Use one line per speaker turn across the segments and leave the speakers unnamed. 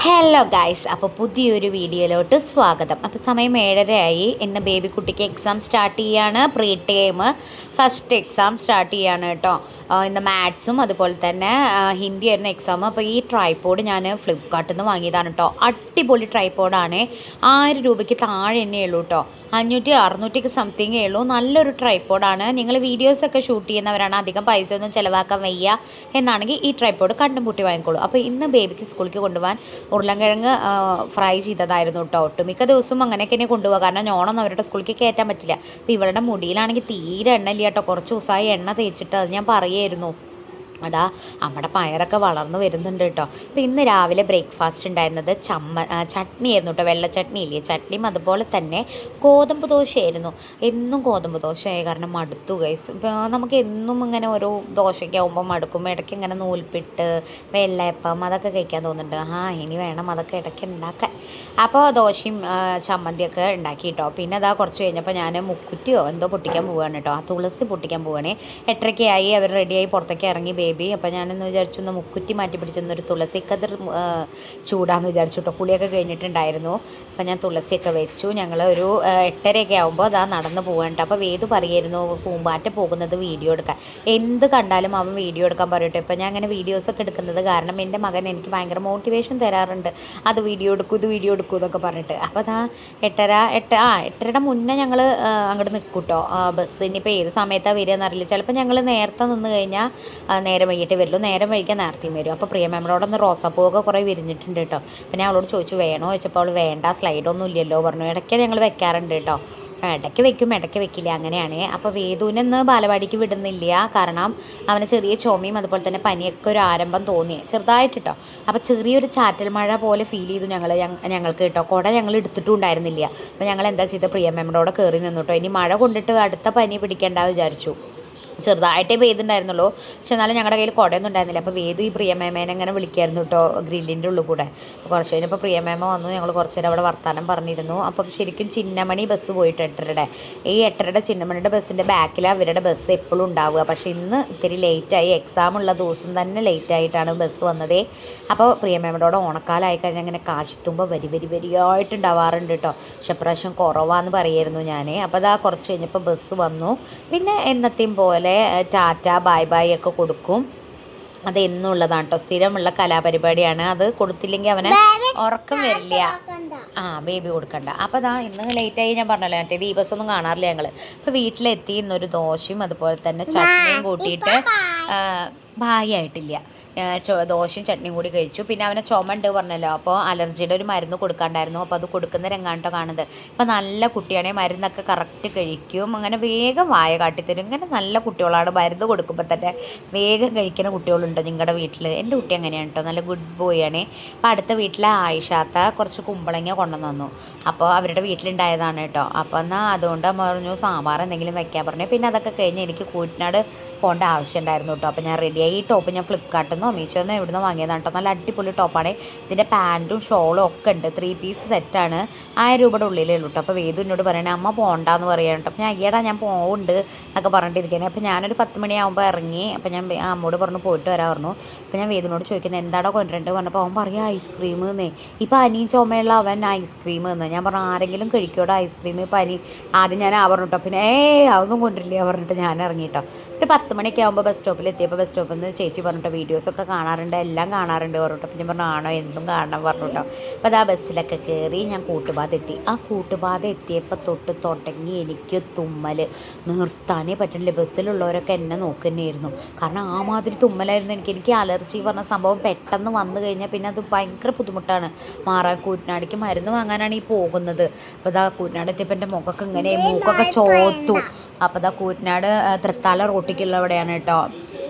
Hello guys, അപ്പോൾ പുതിയൊരു വീഡിയോയിലോട്ട് സ്വാഗതം. അപ്പോൾ സമയം 7:30 ഇന്ന് ബേബിക്കുട്ടിക്ക് എക്സാം സ്റ്റാർട്ട് ചെയ്യാണ്. Pre time first exam start ചെയ്യാണ് കേട്ടോ. ഇന്ന് മാത്സും അതുപോലെ തന്നെ ഹിന്ദി ആയിരുന്നു എക്സാം. അപ്പോൾ ഈ ട്രൈപോഡ് ഞാൻ ഫ്ലിപ്കാർട്ടിൽ നിന്ന് വാങ്ങിയതാണ് കേട്ടോ. അടിപൊളി ട്രൈപോഡാണ്. 1000 രൂപയ്ക്ക് താഴെ തന്നെ ഉള്ളൂ കേട്ടോ. 500-600 സംതിങ്ങേ ഉള്ളൂ. നല്ലൊരു ട്രൈപോഡാണ്. നിങ്ങൾ വീഡിയോസൊക്കെ ഷൂട്ട് ചെയ്യുന്നവരാണ്, അധികം പൈസ ഒന്നും ചിലവാക്കാൻ വയ്യ എന്നാണെങ്കിൽ ഈ ട്രൈപോഡ് കണ്ടും പൂട്ടി വാങ്ങിക്കോളൂ. അപ്പോൾ ഇന്ന് ബേബിക്ക് സ്കൂളിലേക്ക് കൊണ്ടുപോകാൻ ഉരുളൻകിഴങ്ങ് ഫ്രൈ ചെയ്തതായിരുന്നു കേട്ടോ. ഒട്ടുമിക്ക ദിവസവും അങ്ങനെയൊക്കെ തന്നെ കൊണ്ടുപോകുക, കാരണം ഞോണൊന്നും അവരുടെ സ്കൂളിലേക്ക് കയറ്റാൻ പറ്റില്ല. അപ്പോൾ ഇവളുടെ മുടിയിലാണെങ്കിൽ തീരെ എണ്ണ ഇല്ല കേട്ടോ. കുറച്ച് ദിവസമായി എണ്ണ തേച്ചിട്ട് അത് ഞാൻ പറയായിരുന്നു. അടാ നമ്മുടെ പയറൊക്കെ വളർന്നു വരുന്നുണ്ട് കേട്ടോ. അപ്പോൾ ഇന്ന് രാവിലെ ബ്രേക്ക്ഫാസ്റ്റ് ഉണ്ടായിരുന്നത് ചട്നി ആയിരുന്നു കേട്ടോ. വെള്ള ചട്നി ഇല്ലേ, ചട്നിയും അതുപോലെ തന്നെ ഗോതമ്പ് ദോശയായിരുന്നു. എന്നും ഗോതമ്പ് ദോശയായി കാരണം മടുത്തു ഗൈസ്. ഇപ്പോൾ നമുക്ക് എന്നും ഇങ്ങനെ ഓരോ ദോശയ്ക്ക് ആകുമ്പോൾ മടുക്കും. ഇടയ്ക്ക് ഇങ്ങനെ നൂൽപ്പിട്ട് വെള്ളയപ്പം അതൊക്കെ കഴിക്കാൻ തോന്നുന്നുണ്ട്. ഇനി വേണം അതൊക്കെ ഇടയ്ക്ക് ഉണ്ടാക്കാൻ. അപ്പോൾ ദോശയും ചമ്മന്തിയൊക്കെ ഉണ്ടാക്കി കേട്ടോ. പിന്നെ അതാ കുറച്ച് കഴിഞ്ഞപ്പോൾ ഞാൻ മുക്കുറ്റിയോ എന്തോ പൊട്ടിക്കാൻ പോവുകയാണ് കേട്ടോ. ആ തുളസി പൊട്ടിക്കാൻ പോവുകയാണേ. 8:30 അവർ റെഡിയായി പുറത്തേക്ക് ഇറങ്ങി ബേബി. അപ്പോൾ ഞാനെന്ന് വിചാരിച്ചു ഒന്ന് മുക്കുറ്റി മാറ്റി പിടിച്ചൊന്നൊരു തുളസി കതിർ ചൂടാന്ന് വിചാരിച്ചു കേട്ടോ. കുളിയൊക്കെ കഴിഞ്ഞിട്ടുണ്ടായിരുന്നു. അപ്പോൾ ഞാൻ തുളസിയൊക്കെ വെച്ചു. ഞങ്ങൾ ഒരു 8:30 ആകുമ്പോൾ അതാ നടന്ന് പോകണ്ട. അപ്പോൾ വേദു പറയായിരുന്നു പൂമ്പാറ്റ പോകുന്നത് വീഡിയോ എടുക്കാൻ. എന്ത് കണ്ടാലും അവൻ വീഡിയോ എടുക്കാൻ പറയട്ടെ. ഇപ്പോൾ ഞാൻ അങ്ങനെ വീഡിയോസൊക്കെ എടുക്കുന്നത് കാരണം എൻ്റെ മകൻ എനിക്ക് ഭയങ്കര മോട്ടിവേഷൻ തരാറുണ്ട്. അത് വീഡിയോ എടുക്കൂ, ഇത് വീഡിയോ എടുക്കൂ എന്നൊക്കെ പറഞ്ഞിട്ട്. അപ്പോൾ അതാ 8:30 മുന്നേ ഞങ്ങൾ അങ്ങോട്ട് നിൽക്കും കേട്ടോ. ബസ് ഇനിയിപ്പോൾ ഏത് സമയത്താണ് വരിക എന്നറിയില്ല. ചിലപ്പോൾ ഞങ്ങൾ നേരത്തെ നിന്ന് കഴിഞ്ഞാൽ നേരം വൈകിട്ട് വരുള്ളൂ, നേരം വൈകിക്കാൻ നേരത്തെയും വരും. അപ്പോൾ പ്രിയ മാമിനോടൊന്ന് റോസാപ്പൂവൊക്കെ കുറേ വിരിഞ്ഞിട്ടുണ്ട് കേട്ടോ. അപ്പോൾ ഞാൻ അവളോട് ചോദിച്ചു വേണോ ചോദിച്ചപ്പോൾ അവൾ വേണ്ട, സ്ലൈഡൊന്നും ഇല്ലല്ലോ പറഞ്ഞു. ഇടയ്ക്ക് ഞങ്ങൾ വെക്കാറുണ്ട് കേട്ടോ. ഇടയ്ക്ക് വെക്കും, ഇടയ്ക്ക് വെക്കില്ല, അങ്ങനെയാണ്. അപ്പോൾ വേദുവിനൊന്ന് ബാലവാടിക്ക് വിടുന്നില്ല, കാരണം അവന് ചെറിയ ചുമയും അതുപോലെ തന്നെ പനിയൊക്കെ ഒരു ആരംഭം തോന്നി ചെറുതായിട്ട് കേട്ടോ. അപ്പോൾ ചെറിയൊരു ചാറ്റൽ മഴ പോലെ ഫീൽ ചെയ്തു ഞങ്ങൾക്ക് കേട്ടോ. കുട ഞങ്ങൾ എടുത്തിട്ടും ഉണ്ടായിരുന്നില്ല. അപ്പോൾ ഞങ്ങൾ എന്താ ചെയ്തത്, പ്രിയ മാമിനോട് കയറി നിന്നു കേട്ടോ. ഇനി മഴ കൊണ്ടിട്ട് അടുത്ത പനി പിടിക്കേണ്ട വിചാരിച്ചു. ചെറുതായിട്ടേ പെയ്തുണ്ടായിരുന്നുള്ളൂ, പക്ഷെ എന്നാലും ഞങ്ങളുടെ കയ്യിൽ കുടയൊന്നും ഉണ്ടായിരുന്നില്ല. അപ്പോൾ വേദു ഈ പ്രിയമേമേനെ അങ്ങനെ വിളിക്കായിരുന്നു കേട്ടോ ഗ്രില്ലിൻ്റെ ഉള്ളിൽ കൂടെ. അപ്പോൾ കുറച്ച് കഴിഞ്ഞപ്പോൾ പ്രിയമേമ വന്നു. ഞങ്ങൾ കുറച്ച് നേരം അവിടെ വർത്താനം പറഞ്ഞിരുന്നു. അപ്പം ശരിക്കും ചിന്നമണി ബസ് പോയിട്ട് 8:30 ഈ 8:30 ചിന്നമണിയുടെ ബസ്സിൻ്റെ ബാക്കിൽ അവരുടെ ബസ് എപ്പോഴും ഉണ്ടാവുക. പക്ഷേ ഇന്ന് ഇത്തിരി ലേറ്റായി, എക്സാം ഉള്ള ദിവസം തന്നെ ലേറ്റായിട്ടാണ് ബസ് വന്നത്. അപ്പോൾ പ്രിയമേമയോടെ ഓണക്കാലമായി കഴിഞ്ഞാൽ അങ്ങനെ കാശിത്തുമ്പോൾ വരിയായിട്ടുണ്ടാവാറുണ്ട് കേട്ടോ. പക്ഷെ പ്രാവശ്യം കുറവാന്ന് പറയായിരുന്നു ഞാൻ. അപ്പോൾ അതാ കുറച്ച് കഴിഞ്ഞപ്പോൾ ബസ് വന്നു. പിന്നെ എന്നത്തെയും പോലെ ടാറ്റ ബൈ ബൈ ഒക്കെ കൊടുക്കും. അത് എന്നുള്ളതാണ് കേട്ടോ, സ്ഥിരമുള്ള കലാപരിപാടിയാണ്. അത് കൊടുത്തില്ലെങ്കിൽ അവന് ഉറക്കം വരില്ല. ബേബി കൊടുക്കണ്ട. അപ്പോൾ അതാ ഇന്ന് ലേറ്റായി, ഞാൻ പറഞ്ഞല്ലോ, മറ്റേ ദിവസമൊന്നും കാണാറില്ല ഞങ്ങൾ. അപ്പോൾ വീട്ടിലെത്തി ഇന്നൊരു ദോശയും അതുപോലെ തന്നെ ചട്നിയും കൂട്ടിയിട്ട് ഭാഗ്യമായിട്ടില്ല. ദോശയും ചട്നിയും കൂടി കഴിച്ചു. പിന്നെ അവനെ ചുമ ഉണ്ട് പറഞ്ഞല്ലോ, അപ്പോൾ അലർജിയുടെ ഒരു മരുന്ന് കൊടുക്കാണ്ടായിരുന്നു. അപ്പോൾ അത് കൊടുക്കുന്ന രംഗാട്ടോ കാണുന്നത്. ഇപ്പോൾ നല്ല കുട്ടിയാണെങ്കിൽ മരുന്നൊക്കെ കറക്റ്റ് കഴിക്കും. അങ്ങനെ വേഗം വായ കാട്ടിത്തരും. ഇങ്ങനെ നല്ല കുട്ടികളാണ്. മരുന്ന് കൊടുക്കുമ്പോൾ തന്നെ വേഗം കഴിക്കുന്ന കുട്ടികളുണ്ടോ നിങ്ങളുടെ വീട്ടിൽ? എൻ്റെ കുട്ടി അങ്ങനെയാണ് കേട്ടോ, നല്ല ഗുഡ് ബോയ് ആണ്. അപ്പോൾ അടുത്ത വീട്ടിലെ ആയിഷാത്ത കുറച്ച് കുമ്പളങ്ങ കൊണ്ടുവന്നു തന്നു. അപ്പോൾ അവരുടെ വീട്ടിലുണ്ടായതാണ് കേട്ടോ. അപ്പോൾ എന്നാൽ അതുകൊണ്ട് അമ്മ പറഞ്ഞു സാമ്പാർ എന്തെങ്കിലും വെക്കാൻ പറഞ്ഞു. പിന്നെ അതൊക്കെ കഴിഞ്ഞ് എനിക്ക് കൂറ്റനാട് പോകേണ്ട ആവശ്യം ഉണ്ടായിരുന്നു കേട്ടോ. അപ്പോൾ ഞാൻ റെഡിയായി. ഈ ടോപ്പ് ഞാൻ ഫ്ലിപ്കാർട്ടിൽ മീഷോന്ന് എവിടുന്ന് വാങ്ങിയതാണ് കേട്ടോ. നല്ല അടിപൊളി ടോപ്പാണ്. ഇതിൻ്റെ പാൻറ്റും ഷോളും ഒക്കെ ഉണ്ട്. 3 പീസ് സെറ്റാണ്. 1000 രൂപയുടെ ഉള്ളിലേ ഉള്ളൂ കേട്ടോ. അപ്പോൾ വേദു എന്നോട് പറയണേ അമ്മ പോകണ്ടെന്ന് പറയാൻ കേട്ടോ. അപ്പോൾ ഞാൻ അയ്യടാ ഞാൻ പോകുന്നുണ്ട് എന്നൊക്കെ പറഞ്ഞിട്ടിരിക്കുന്നത്. അപ്പോൾ ഞാനൊരു 10 മണിയാകുമ്പോൾ ഇറങ്ങി. അപ്പോൾ ഞാൻ അമ്മോട് പറഞ്ഞു പോയിട്ട് വരാൻ പറഞ്ഞു. അപ്പോൾ ഞാൻ വേദിനോട് ചോദിക്കുന്നത് എന്താടോ കൊണ്ടുവരേണ്ടത് പറഞ്ഞപ്പോൾ അവൻ പറയാം ഐസ്ക്രീം എന്നേ. ഈ പനിയും ചുമയുള്ള അവൻ ഐസ്ക്രീം എന്ന്. ഞാൻ പറഞ്ഞു ആരെങ്കിലും കഴിക്കോടോ ഐസ്ക്രീം പനി? ആദ്യം ഞാൻ പറഞ്ഞു കേട്ടോ. പിന്നെ അതൊന്നും കൊണ്ടിരില്ല പറഞ്ഞിട്ട് ഞാൻ ഇറങ്ങി കേട്ടോ. ഒരു 10 മണിയൊക്കെ ആകുമ്പോൾ ബസ് സ്റ്റോപ്പിൽ എത്തിയപ്പോൾ ബസ് സ്റ്റോപ്പിൽ നിന്ന് ചേച്ചി പറഞ്ഞിട്ടോ വീഡിയോസൊക്കെ കാണാറുണ്ട്, എല്ലാം കാണാറുണ്ട് പറഞ്ഞിട്ടോ. അപ്പം ഞാൻ പറഞ്ഞു ആണോ, എന്തും കാണണം പറഞ്ഞു കേട്ടോ. അപ്പോൾ അത് ആ ബസ്സിലൊക്കെ കയറി ഞാൻ കൂട്ടുപാത എത്തി. ആ കൂട്ടുപാത എത്തിയപ്പോൾ തൊട്ട് തുടങ്ങി എനിക്ക് തുമ്മൽ. നിർത്താനേ പറ്റുന്നില്ല. ബസ്സിലുള്ളവരൊക്കെ എന്നെ നോക്കുന്നതായിരുന്നു, കാരണം ആ മാതിരി തുമ്മലായിരുന്നു എനിക്ക് അലർജി പറഞ്ഞ സംഭവം പെട്ടെന്ന് വന്നു കഴിഞ്ഞാൽ പിന്നെ അത് ഭയങ്കര ബുദ്ധിമുട്ടാണ് മാറാൻ. കൂറ്റനാടിക്ക് മരുന്ന് വാങ്ങാനാണ് ഈ പോകുന്നത്. അപ്പോൾ ഇതാ കൂറ്റനാട് എത്തിയപ്പോൾ എൻ്റെ മുഖമൊക്കെ ഇങ്ങനെ മൂക്കൊക്കെ ചോർത്തു. അപ്പോൾ ഇതാ കൂറ്റനാട് തൃത്താല റോട്ടിക്കുള്ളവിടെയാണ് കേട്ടോ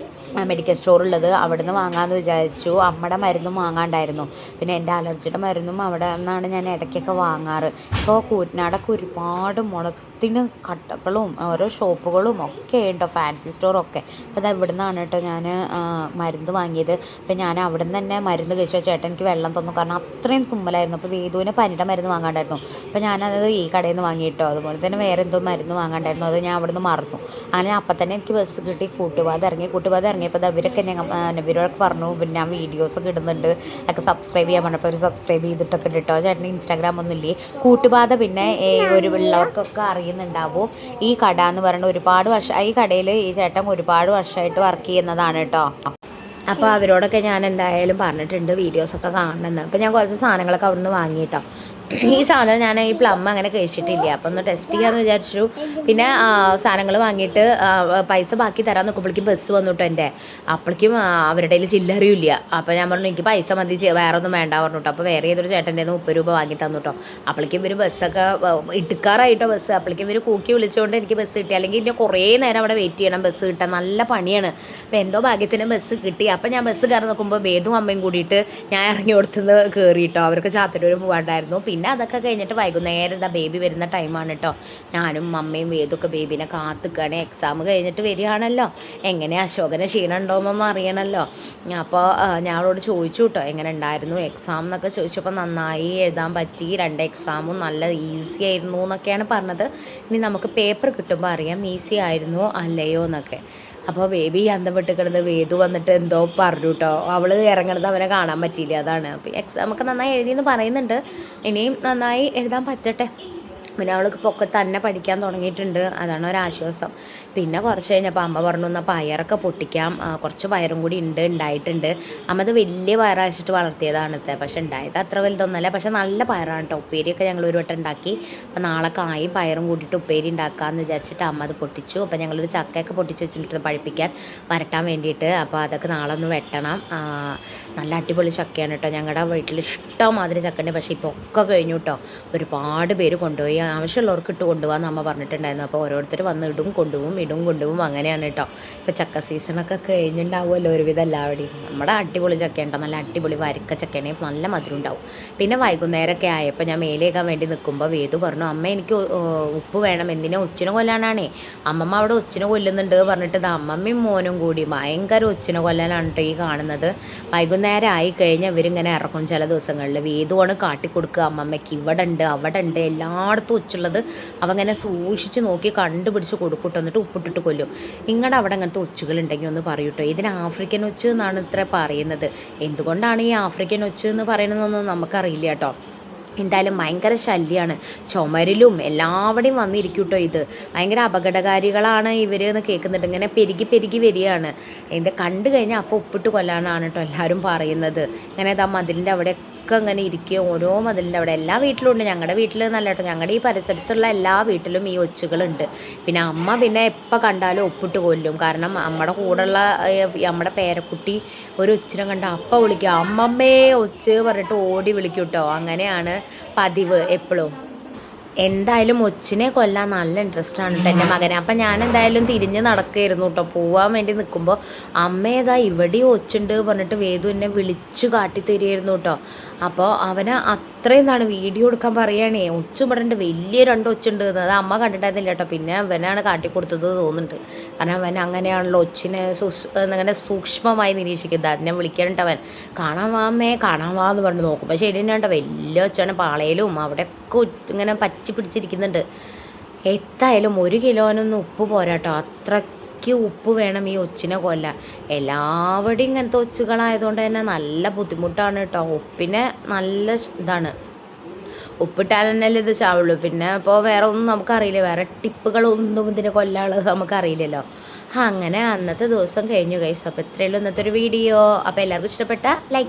മെഡിക്കൽ സ്റ്റോറുള്ളത്. അവിടെ നിന്ന് വാങ്ങാമെന്ന് വിചാരിച്ചു. അമ്മയുടെ മരുന്നും വാങ്ങാണ്ടായിരുന്നു. പിന്നെ എൻ്റെ അലർജിയുടെ മരുന്നും അവിടെ നിന്നാണ് ഞാൻ ഇടയ്ക്കൊക്കെ വാങ്ങാറ്. ഇപ്പോൾ കൂറ്റനാടൊക്കെ ഒരുപാട് എല്ലാത്തിനും കട്ടകളും ഓരോ ഷോപ്പുകളും ഒക്കെ ഉണ്ടോ, ഫാൻസി സ്റ്റോറൊക്കെ. അപ്പോൾ അത് ഇവിടെ നിന്നാണ് കേട്ടോ ഞാൻ മരുന്ന് വാങ്ങിയത്. അപ്പോൾ ഞാൻ അവിടെ നിന്ന് തന്നെ മരുന്ന് കഴിച്ചു. ചേട്ടൻ എനിക്ക് വെള്ളം തന്നു, കാരണം അത്രയും തുമ്മലായിരുന്നു. അപ്പോൾ വേദുവിന് പനിയുടെ മരുന്ന് വാങ്ങാണ്ടായിരുന്നു. അപ്പോൾ ഞാനത് ഈ കടയിൽ നിന്ന് വാങ്ങിയിട്ടോ. അതുപോലെ തന്നെ വേറെ എന്തോ മരുന്ന് വാങ്ങാണ്ടായിരുന്നു, അത് ഞാൻ അവിടെ നിന്ന് മറന്നു. അങ്ങനെ അപ്പം തന്നെ എനിക്ക് ബസ് കിട്ടി. കൂട്ടുപാത ഇറങ്ങിയപ്പോൾ അവരൊക്കെ ഇവരൊക്കെ പറഞ്ഞു, പിന്നെ ഞാൻ വീഡിയോസൊക്കെ ഇടുന്നുണ്ട്, ഒക്കെ സബ്സ്ക്രൈബ് ചെയ്യാൻ പറഞ്ഞപ്പോൾ അവർ സബ്സ്ക്രൈബ് ചെയ്തിട്ടൊക്കെ ഇട്ടോ. ചേട്ടന് ഇൻസ്റ്റാഗ്രാം ഒന്നുമില്ലേ. കൂട്ടുപാത പിന്നെ ഒരു ഉള്ളവർക്കൊക്കെ അറിയുന്നുണ്ടാവും. ഈ കട എന്ന് പറയുന്നത് ഒരുപാട് വർഷം, ഈ കടയിൽ ഈ ചേട്ടൻ ഒരുപാട് വർഷമായിട്ട് വർക്ക് ചെയ്യുന്നതാണ് കേട്ടോ. അപ്പോൾ അവരോടൊക്കെ ഞാൻ എന്തായാലും പറഞ്ഞിട്ടുണ്ട് വീഡിയോസൊക്കെ കാണണമെന്ന്. അപ്പോൾ ഞാൻ കുറച്ച് സാധനങ്ങളൊക്കെ അവിടെ നിന്ന് വാങ്ങിയിട്ടോ. ഈ സാധനം ഞാൻ ഈ പ്ലം അങ്ങനെ കഴിച്ചിട്ടില്ല, അപ്പോൾ ഒന്ന് ടെസ്റ്റ് ചെയ്യാമെന്ന് വിചാരിച്ചു. പിന്നെ സാധനങ്ങൾ വാങ്ങിയിട്ട് പൈസ ബാക്കി തരാൻ നോക്കുമ്പോഴേക്കും ബസ് വന്നു കേട്ടോ എൻ്റെ. അപ്പോഴേക്കും അവരുടെ കയ്യിൽ ചില്ലറിയില്ല. അപ്പോൾ ഞാൻ പറഞ്ഞു എനിക്ക് പൈസ മതി, വേറെ ഒന്നും വേണ്ട പറഞ്ഞു കേട്ടോ. അപ്പോൾ വേറെ ഏതൊരു ചേട്ടൻ്റെ 30 രൂപ വാങ്ങി തന്നു കേട്ടോ. അപ്പോഴേക്കും ഇവർ ബസ്സൊക്കെ ഇടുക്കാറായിട്ടോ ബസ്. അപ്പോഴേക്കും ഇവർ കൂക്കി വിളിച്ചുകൊണ്ട് എനിക്ക് ബസ് കിട്ടി. അല്ലെങ്കിൽ ഇനി കുറേ നേരം അവിടെ വെയിറ്റ് ചെയ്യണം ബസ് കിട്ടാൻ, നല്ല പണിയാണ്. അപ്പോൾ എന്തോ ഭാഗ്യത്തിന് ബസ് കിട്ടി. അപ്പോൾ ഞാൻ ബസ് കയറി നോക്കുമ്പോൾ വേദും അമ്മയും കൂടിയിട്ട് ഞാൻ ഇറങ്ങി കൊടുത്തുനിന്ന് കയറിയിട്ടോ. അവർക്ക് ചാത്തന്നൂർ പോകാണ്ടായിരുന്നു. പിന്നെ അതൊക്കെ കഴിഞ്ഞിട്ട് വൈകുന്നേരം ബേബി വരുന്ന ടൈമാണ് കേട്ടോ. ഞാനും അമ്മയും വേദൊക്കെ ബേബിനെ കാത്തുക്കുകയാണ്. എക്സാം കഴിഞ്ഞിട്ട് വരികയാണല്ലോ, എങ്ങനെ അശോകന് ക്ഷീണം ഉണ്ടോയെന്നൊന്നും അറിയണമല്ലോ. അപ്പോൾ ഞാൻ അവളോട് ചോദിച്ചു കേട്ടോ എങ്ങനെ ഉണ്ടായിരുന്നു എക്സാം എന്നൊക്കെ ചോദിച്ചപ്പോൾ നന്നായി എഴുതാൻ പറ്റി, 2 എക്സാമും നല്ല ഈസി ആയിരുന്നു എന്നൊക്കെയാണ് പറഞ്ഞത്. ഇനി നമുക്ക് പേപ്പർ കിട്ടുമ്പോൾ അറിയാം ഈസി ആയിരുന്നോ അല്ലയോ എന്നൊക്കെ. അപ്പോൾ ബേബി അന്തം വിട്ട് കിടന്ന് വേദു വന്നിട്ട് എന്തോ പറഞ്ഞു കേട്ടോ. അവൾ ഇറങ്ങണത് അവനെ കാണാൻ പറ്റിയില്ല, അതാണ്. അപ്പോൾ എക്സാമൊക്കെ നന്നായി എഴുതിയെന്ന് പറയുന്നുണ്ട്. ഇനിയും നന്നായി എഴുതാൻ പറ്റട്ടെ. പിന്നെ അവൾക്ക് പൊക്കെ തന്നെ പഠിക്കാൻ തുടങ്ങിയിട്ടുണ്ട്, അതാണ് ഒരാശ്വാസം. പിന്നെ കുറച്ച് കഴിഞ്ഞപ്പോൾ അമ്മ പറഞ്ഞു എന്നാൽ പയറൊക്കെ പൊട്ടിക്കാം, കുറച്ച് പയറും കൂടി ഉണ്ടായിട്ടുണ്ട്. അമ്മ അത് വലിയ പയറാച്ചിട്ട് വളർത്തിയതാണത്തെ, പക്ഷെ ഉണ്ടായത് അത്ര വലുതൊന്നുമല്ല, പക്ഷെ നല്ല പയറാണ് കേട്ടോ. ഉപ്പേരിയൊക്കെ ഞങ്ങൾ ഒരു വട്ടം ഉണ്ടാക്കി. അപ്പോൾ നാളെ കായും പയറും കൂടിയിട്ട് ഉപ്പേരി ഉണ്ടാക്കാമെന്ന് വിചാരിച്ചിട്ട് അമ്മ അത് പൊട്ടിച്ചു. അപ്പോൾ ഞങ്ങളൊരു ചക്കയൊക്കെ പൊട്ടിച്ച് വെച്ചിട്ട് പഴിപ്പിക്കാൻ വരട്ടാൻ വേണ്ടിയിട്ട്. അപ്പോൾ അതൊക്കെ നാളെ ഒന്ന് വെട്ടണം. നല്ല അടിപൊളി ചക്കയാണ് കേട്ടോ. ഞങ്ങളുടെ വീട്ടിൽ ഇഷ്ടംമാതിരി ചക്കയുണ്ട്, പക്ഷേ ഇപ്പോൾ ഒക്കെ കഴിഞ്ഞു കേട്ടോ. ഒരുപാട് പേര് കൊണ്ടുപോയി, ആവശ്യമുള്ളവർക്ക് ഇട്ട് കൊണ്ടുപോകാമെന്ന് അമ്മ പറഞ്ഞിട്ടുണ്ടായിരുന്നു. അപ്പോൾ ഓരോരുത്തർ വന്ന് ഇടും കൊണ്ടുപോകും അങ്ങനെയാണ് കേട്ടോ. ഇപ്പോൾ ചക്ക സീസണൊക്കെ കഴിഞ്ഞിട്ടുണ്ടാവുമല്ലോ ഒരുവിധം എല്ലാവരുടെയും. നമ്മുടെ അടിപൊളി ചക്ക ഉണ്ടോ, നല്ല അടിപൊളി വരക്ക ചക്കയാണെങ്കിൽ നല്ല മധുരം ഉണ്ടാവും. പിന്നെ വൈകുന്നേരമൊക്കെ ആയപ്പോൾ ഞാൻ മേലേക്കാൻ വേണ്ടി നിൽക്കുമ്പോൾ വേദു പറഞ്ഞു അമ്മ എനിക്ക് ഉപ്പ് വേണം, എന്തിനാ ഒച്ചിനെ കൊല്ലാനാണേ. അമ്മമ്മ അവിടെ ഒച്ചിനെ കൊല്ലുന്നുണ്ട് പറഞ്ഞിട്ട് ഇത് അമ്മമ്മയും മോനും കൂടി ഭയങ്കര ഒച്ചിനെ കൊല്ലാനാണ് കേട്ടോ ഈ കാണുന്നത്. വൈകുന്നേരം ആയി കഴിഞ്ഞാൽ ഇവരിങ്ങനെ ഇറക്കും ചില ദിവസങ്ങളിൽ. വേദുവാണ് കാട്ടിക്കൊടുക്കുക അമ്മമ്മയ്ക്ക്, ഇവിടെ ഉണ്ട് അവിടെ ഉണ്ട് എല്ലായിടത്തും ഒച്ചുള്ളത് അവങ്ങനെ സൂക്ഷിച്ച് നോക്കി കണ്ടുപിടിച്ച് കൊടുക്കൂട്ടോ. എന്നിട്ട് ഉപ്പിട്ടിട്ട് കൊല്ലും. നിങ്ങളുടെ അവിടെ അങ്ങനത്തെ ഒച്ചുകളുണ്ടെങ്കിൽ ഒന്ന് പറയൂട്ടോ. ഇതിന് ആഫ്രിക്കൻ ഒച്ച് എന്നാണ് ഇത്ര പറയുന്നത്. എന്തുകൊണ്ടാണ് ഈ ആഫ്രിക്കൻ ഒച്ച് എന്ന് പറയുന്നതെന്നൊന്നും നമുക്കറിയില്ല കേട്ടോ. എന്തായാലും ഭയങ്കര ശല്യമാണ്, ചുമരിലും എല്ലാവിടെയും വന്നിരിക്കൂട്ടോ. ഇത് ഭയങ്കര അപകടകാരികളാണ് ഇവർ എന്ന് കേൾക്കുന്നുണ്ട്. ഇങ്ങനെ പെരുകി വരികയാണ്. ഇത് കണ്ടു കഴിഞ്ഞാൽ അപ്പോൾ ഉപ്പിട്ട് കൊല്ലാനാണ് കേട്ടോ എല്ലാവരും പറയുന്നത്. ഇങ്ങനെ ഇതാ മതിലിൻ്റെ അവിടെ ഒക്കെ അങ്ങനെ ഇരിക്കുക, ഓരോ മതിലിൻ്റെ അവിടെ. എല്ലാ വീട്ടിലും ഉണ്ട്, ഞങ്ങളുടെ വീട്ടിൽ നല്ല കേട്ടോ. ഞങ്ങളുടെ ഈ പരിസരത്തുള്ള എല്ലാ വീട്ടിലും ഈ ഒച്ചുകളുണ്ട്. പിന്നെ അമ്മ പിന്നെ എപ്പോൾ കണ്ടാലും ഒപ്പിട്ട് കൊല്ലും. കാരണം നമ്മുടെ കൂടെയുള്ള നമ്മുടെ പേരക്കുട്ടി ഒരു ഒച്ചിനെ കണ്ട അപ്പം വിളിക്കുക, അമ്മമ്മേ ഒച്ച് പറഞ്ഞിട്ട് ഓടി വിളിക്കും കേട്ടോ. അങ്ങനെയാണ് പതിവ് എപ്പോഴും. എന്തായാലും ഒച്ചിനെ കൊല്ലാൻ നല്ല ഇൻട്രസ്റ്റ് ആണ് കേട്ടോ എൻ്റെ മകനെ. അപ്പം ഞാൻ എന്തായാലും തിരിഞ്ഞ് നടക്കുകയായിരുന്നു കേട്ടോ. പോകാൻ വേണ്ടി നിൽക്കുമ്പോൾ അമ്മേതാ ഇവിടെ ഒച്ചുണ്ട് പറഞ്ഞിട്ട് വേദു എന്നെ വിളിച്ചു കാട്ടി തരികയായിരുന്നു കേട്ടോ. അപ്പോൾ അവന് അത്രയും എന്താണ് വീഡിയോ എടുക്കാൻ പറയുകയാണേ. ഒച്ചു ഇവിടെയുണ്ട്, വലിയ 2 ഒച്ചുണ്ട്. അത് അമ്മ കണ്ടിട്ടായിരുന്നില്ല കേട്ടോ. പിന്നെ അവനാണ് കാട്ടിക്കൊടുത്തത് തോന്നുന്നുണ്ട്. കാരണം അവൻ അങ്ങനെയാണല്ലോ ഒച്ചിനെ അങ്ങനെ സൂക്ഷ്മമായി നിരീക്ഷിക്കുന്നത്. അതിനെ വിളിക്കാനുണ്ട് അവൻ, കാണാൻ വാമ്മേ കാണാൻ വാ എന്ന് പറഞ്ഞ് നോക്കുമ്പോൾ ശരി തന്നെ കേട്ടോ. വലിയ ഒച്ചാണ്, പാളയിലും അവിടെയൊക്കെ ഇങ്ങനെ പറ്റി പിടിച്ചിരിക്കുന്നുണ്ട്. എന്തായാലും 1 കിലോനൊന്നും ഉപ്പ് പോരാട്ടോ, അത്രയ്ക്ക് ഉപ്പ് വേണം ഈ ഒച്ചിനെ കൊല്ലാൻ. എല്ലാവരുടെയും ഇങ്ങനത്തെ ഒച്ചുകളായതുകൊണ്ട് തന്നെ നല്ല ബുദ്ധിമുട്ടാണ് കേട്ടോ. ഉപ്പിനെ നല്ല ഇതാണ്, ഉപ്പിട്ടാൽ തന്നെയല്ലേ ഇത് ചാവുള്ളൂ. പിന്നെ ഇപ്പോൾ വേറെ ഒന്നും നമുക്കറിയില്ല, വേറെ ടിപ്പുകളൊന്നും ഇതിനെ കൊല്ലാനുള്ളത് നമുക്കറിയില്ലല്ലോ. അങ്ങനെ അന്നത്തെ ദിവസം കഴിഞ്ഞു ഗൈസ്. അപ്പോൾ ഇത്രയുള്ളൂ ഇന്നത്തെ ഒരു വീഡിയോ. അപ്പോൾ എല്ലാവർക്കും ഇഷ്ടപ്പെട്ട ലൈക്ക്